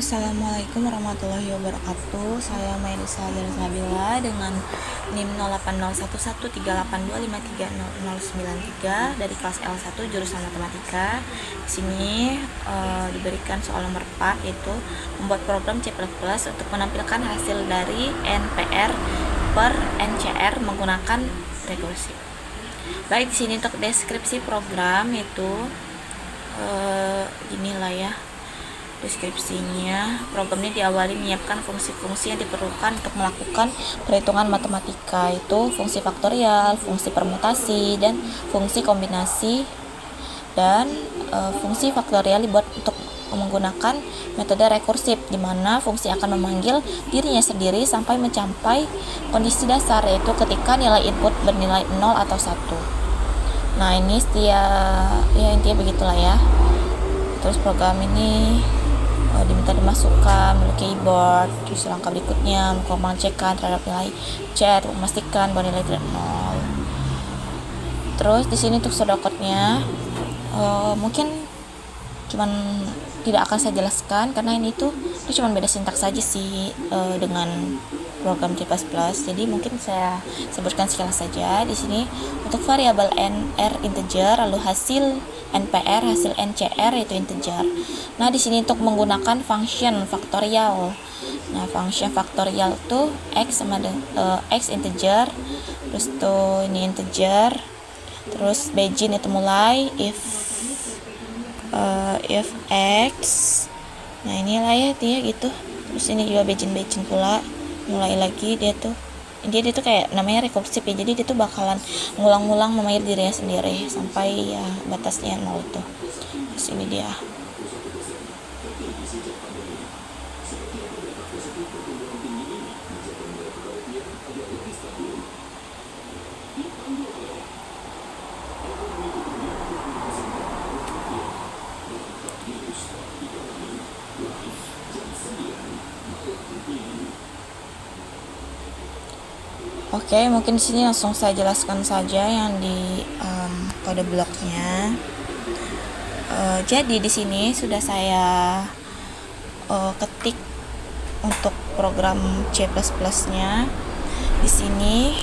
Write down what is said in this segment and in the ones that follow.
Assalamualaikum warahmatullahi wabarakatuh. Saya Mailisa Zabila dengan NIM 08113825300093 dari kelas L1 jurusan Matematika. Di sini diberikan soal nomor 4, yaitu membuat program C++ untuk menampilkan hasil dari NPR per NCR menggunakan rekursi. Baik, di sini untuk deskripsi program itu inilah ya deskripsinya. Program ini diawali menyiapkan fungsi-fungsi yang diperlukan untuk melakukan perhitungan matematika, itu fungsi faktorial, fungsi permutasi, dan fungsi kombinasi. Dan fungsi faktorial dibuat untuk menggunakan metode rekursif, di mana fungsi akan memanggil dirinya sendiri sampai mencapai kondisi dasar, yaitu ketika nilai input bernilai 0 atau 1. Nah, ini intinya begitulah ya. Terus program ini diminta dimasukkan melalui keyboard. Terus langkah berikutnya mengecekkan terhadap nilai C untuk memastikan bahwa nilai tidak 0. Terus di sini untuk pseudocode-nya mungkin cuman tidak akan saya jelaskan karena ini cuma beda sintaks saja sih dengan program C++. Jadi mungkin saya sebutkan sekilas saja. Di sini untuk variabel r integer, lalu hasil NPR, hasil NCR itu integer. Nah, di sini untuk menggunakan function faktorial. Nah, function faktorial tuh x sama x integer, terus tuh ini integer. Terus begin itu mulai if x. Nah, inilah ya dia gitu. Terus ini juga begin pula, mulai lagi dia tuh kayak namanya rekursif ya, jadi dia tuh bakalan ngulang-ngulang memanggil dirinya sendiri sampai ya batasnya 0 tuh. Terus ini dia. Oke, mungkin di sini langsung saya jelaskan saja yang di kode bloknya. Jadi di sini sudah saya ketik untuk program C++-nya. Di sini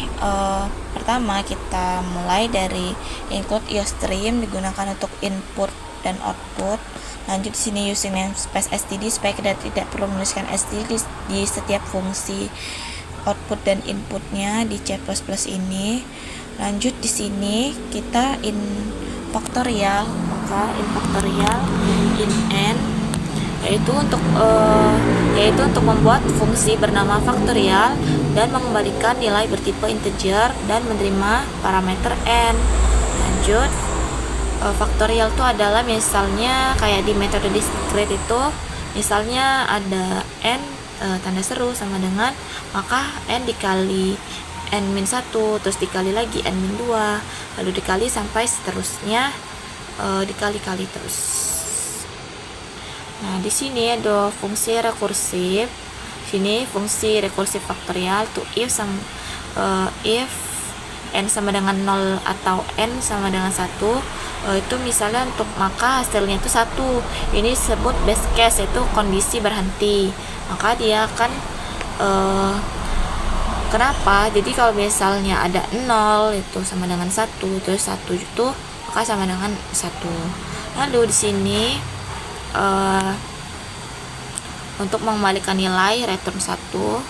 pertama kita mulai dari include IOStream digunakan untuk input dan output. Lanjut di sini using namespace std supaya kita tidak perlu menuliskan std di setiap fungsi output dan inputnya di C++ ini. Lanjut di sini kita in faktorial, maka in faktorial in n yaitu untuk membuat fungsi bernama faktorial dan mengembalikan nilai bertipe integer dan menerima parameter n. Lanjut faktorial itu adalah misalnya kayak di metode discrete itu, misalnya ada n tanda seru sama dengan, maka n dikali n-1, terus dikali lagi n-2, lalu dikali sampai seterusnya, dikali-kali terus. Nah, di sini ada fungsi rekursif. Sini fungsi rekursif faktorial to if n sama dengan 0 atau n sama dengan 1, itu misalnya untuk maka hasilnya itu 1. Ini disebut best case, itu kondisi berhenti. Maka dia akan kenapa? Jadi kalau misalnya ada 0 itu sama dengan 1, terus 1 itu maka sama dengan 1. Lalu di sini untuk mengembalikan nilai return 1.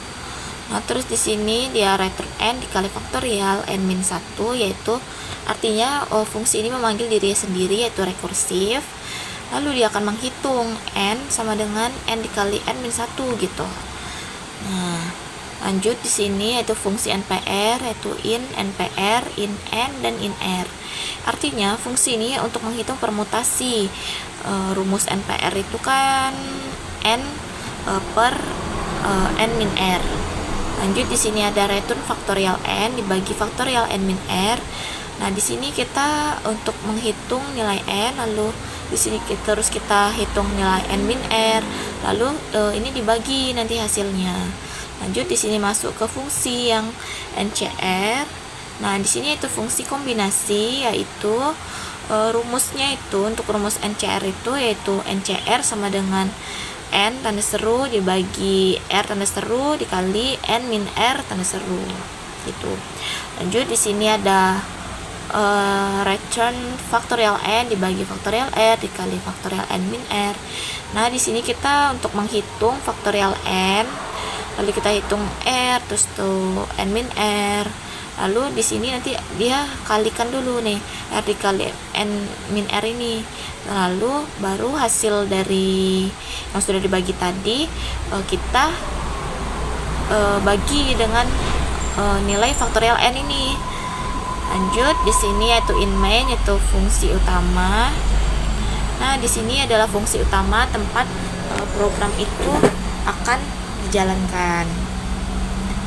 Nah, terus di sini dia return n dikali faktorial n-1, yaitu artinya fungsi ini memanggil dirinya sendiri, yaitu rekursif. Lalu dia akan menghitung n sama dengan n dikali n-1 gitu. Nah, lanjut di sini yaitu fungsi NPR, yaitu in NPR, in n, dan in r. Artinya fungsi ini untuk menghitung permutasi. Rumus NPR itu kan n per n min r. Lanjut di sini ada return faktorial n dibagi faktorial n min r. Nah, di sini kita untuk menghitung nilai n, lalu di sini kita hitung nilai n min r, lalu ini dibagi nanti hasilnya. Lanjut di sini masuk ke fungsi yang NCR. Nah, di sini itu fungsi kombinasi, yaitu rumusnya itu untuk rumus NCR itu yaitu NCR sama dengan N tanda seru dibagi R tanda seru dikali N min R tanda seru gitu. Lanjut di sini ada return faktorial N dibagi faktorial R dikali faktorial N min R. Nah, di sini kita untuk menghitung faktorial N, lalu kita hitung R terus tuh N min R. Lalu di sini nanti dia kalikan dulu nih R dikali N min R ini. Lalu baru hasil dari yang sudah dibagi tadi kita bagi dengan nilai faktorial N ini. Lanjut di sini yaitu in main yaitu fungsi utama. Nah, di sini adalah fungsi utama tempat program itu akan dijalankan.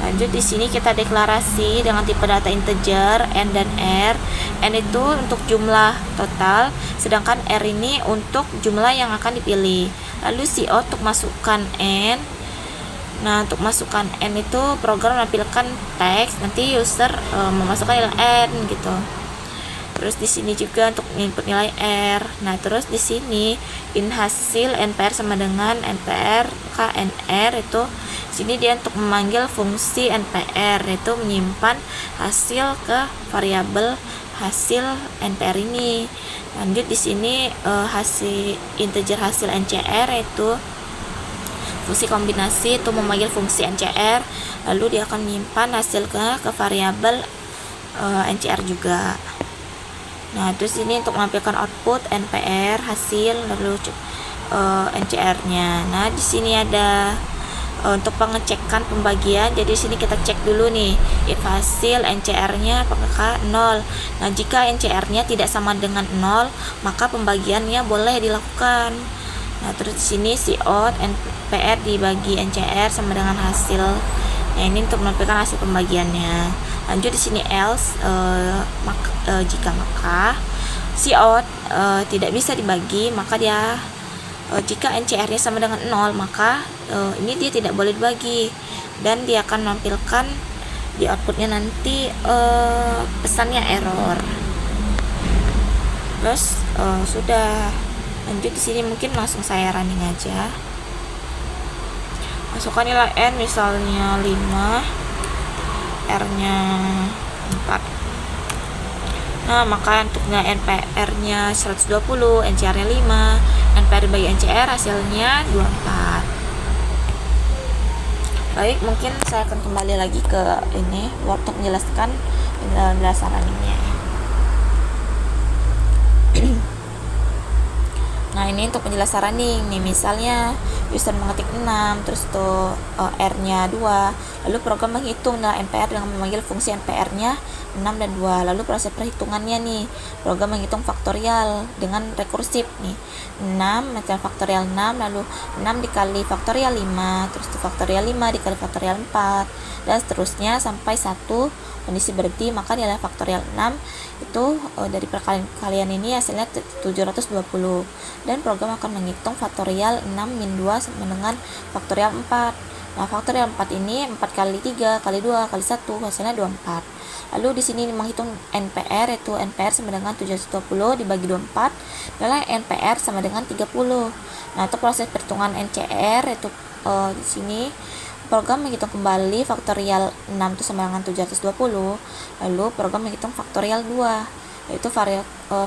Lanjut di sini kita deklarasi dengan tipe data integer N dan R. N itu untuk jumlah total, sedangkan R ini untuk jumlah yang akan dipilih. Lalu CO untuk masukkan N. Nah, untuk masukkan N itu program menampilkan teks, nanti user memasukkan nilai N gitu. Terus di sini juga untuk input nilai R. Nah, terus di sini in hasil NPR sama dengan NPR KNR itu sini dia untuk memanggil fungsi NPR yaitu menyimpan hasil ke variabel hasil NPR ini. Lanjut di sini hasil integer hasil NCR yaitu fungsi kombinasi itu memanggil fungsi NCR, lalu dia akan menyimpan hasil ke variabel NCR juga. Nah, terus ini untuk menampilkan output NPR hasil lalu NCR-nya. Nah, di sini ada untuk pengecekan pembagian. Jadi di sini kita cek dulu nih if hasil NCR-nya apakah 0. Nah, jika NCR-nya tidak sama dengan 0, maka pembagiannya boleh dilakukan. Nah, terus di sini CO NPR dibagi NCR sama dengan hasil. Nah, ini untuk menampilkan hasil pembagiannya. Lanjut di sini else jika maka CO tidak bisa dibagi, maka dia jika NCR-nya sama dengan 0, maka ini dia tidak boleh dibagi dan dia akan menampilkan di outputnya nanti pesannya error. Terus sudah. Lanjut di sini mungkin langsung saya running aja. Masukkan nilai N misalnya 5, R-nya 4. Nah, maka untuk nilai NPR-nya 120, NCR-nya 5, NPR bagi NCR hasilnya 24. Baik, mungkin saya akan kembali lagi ke ini untuk menjelaskan penjelasan runningnya. Nah, ini untuk penjelasan running nih, misalnya user mengetik 6 terus tuh R-nya 2, lalu program menghitung nilai NPR dengan memanggil fungsi NPR-nya 6 dan 2. Lalu proses perhitungannya nih, program menghitung faktorial dengan rekursif nih. 6 macam faktorial 6, lalu 6 dikali faktorial 5, terus tuh faktorial 5 dikali faktorial 4 dan seterusnya sampai 1 kondisi berhenti, maka nilai faktorial 6 itu dari perkalian ini hasilnya 720 dan program akan menghitung faktorial 6 min 2 sama dengan faktorial 4. Nah, faktorial 4 ini 4 kali 3 kali 2 kali 1 hasilnya 24. Lalu di sini menghitung NPR yaitu NPR sama dengan 720 dibagi 24, nilai NPR sama dengan 30. Nah, untuk proses perhitungan NCR yaitu di sini program menghitung kembali faktorial 6 itu sama dengan 720, lalu program menghitung faktorial 2 yaitu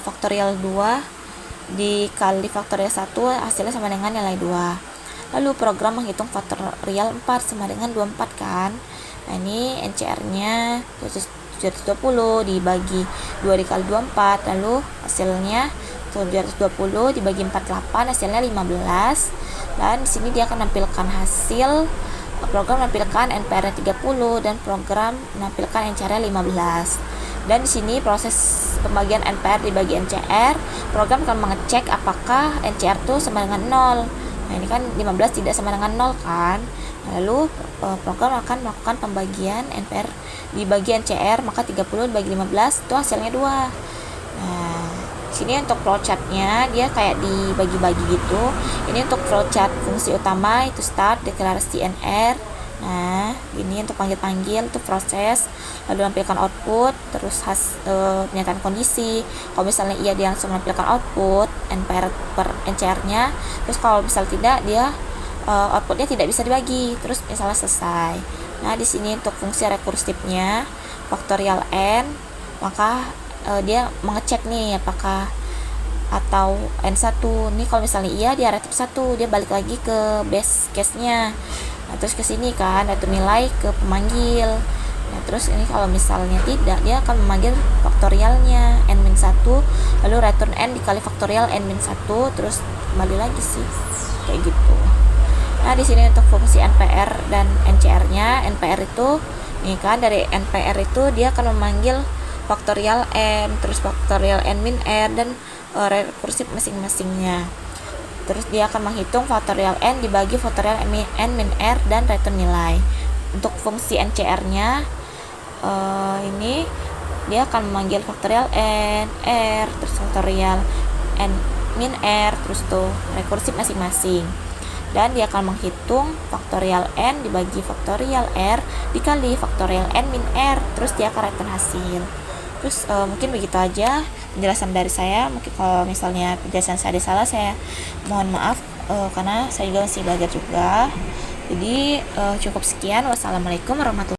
faktorial 2 dikali faktorial 1 hasilnya sama dengan nilai 2. Lalu program menghitung faktorial 4 sama dengan 24 kan. Nah, ini NCR-nya 720 dibagi 2 dikali 24, lalu hasilnya 720 dibagi 48 hasilnya 15. Dan di sini dia akan menampilkan hasil. Program menampilkan NPR-nya 30 dan program menampilkan NCR-nya 15. Dan di sini proses pembagian NPR dibagi NCR, program akan mengecek apakah NCR itu sama dengan 0. Nah, ini kan 15 tidak sama dengan 0 kan. Lalu program akan melakukan pembagian NPR dibagi NCR, maka 30 dibagi 15 itu hasilnya 2. Nah, sini untuk flowchart-nya dia kayak dibagi-bagi gitu. Ini untuk flowchart fungsi utama itu start, deklarasi NR. Nah, ini untuk panggil-panggil itu proses, lalu menampilkan output, terus pernyataan kondisi. Kalau misalnya iya, dia langsung menampilkan output NPR per NCR-nya. Terus kalau misal tidak, dia outputnya tidak bisa dibagi, terus misalnya selesai. Nah di sini untuk fungsi rekursifnya faktorial n, maka dia mengecek nih apakah atau n1 nih, kalau misalnya iya dia return 1, dia balik lagi ke base case nya. Nah terus ke sini kan return nilai ke pemanggil. Nah terus ini kalau misalnya tidak, dia akan memanggil faktorialnya n-1, lalu return n dikali faktorial n-1, terus kembali lagi sih kayak gitu. Nah di sini untuk fungsi npr dan ncr-nya, npr itu nih kan dari npr itu dia akan memanggil faktorial n, terus faktorial n min r dan rekursif masing-masingnya. Terus dia akan menghitung faktorial n dibagi faktorial n min r dan return nilai. Untuk fungsi ncr-nya ini dia akan memanggil faktorial n, r, terus faktorial n min r, terus tuh rekursif masing-masing. Dan dia akan menghitung faktorial n dibagi faktorial r dikali faktorial n min r, terus dia akan return hasil. Terus mungkin begitu aja penjelasan dari saya. Mungkin kalau misalnya penjelasan saya ada salah, saya mohon maaf, karena saya juga masih belajar juga. Jadi cukup sekian. Wassalamualaikum warahmatullahi wabarakatuh.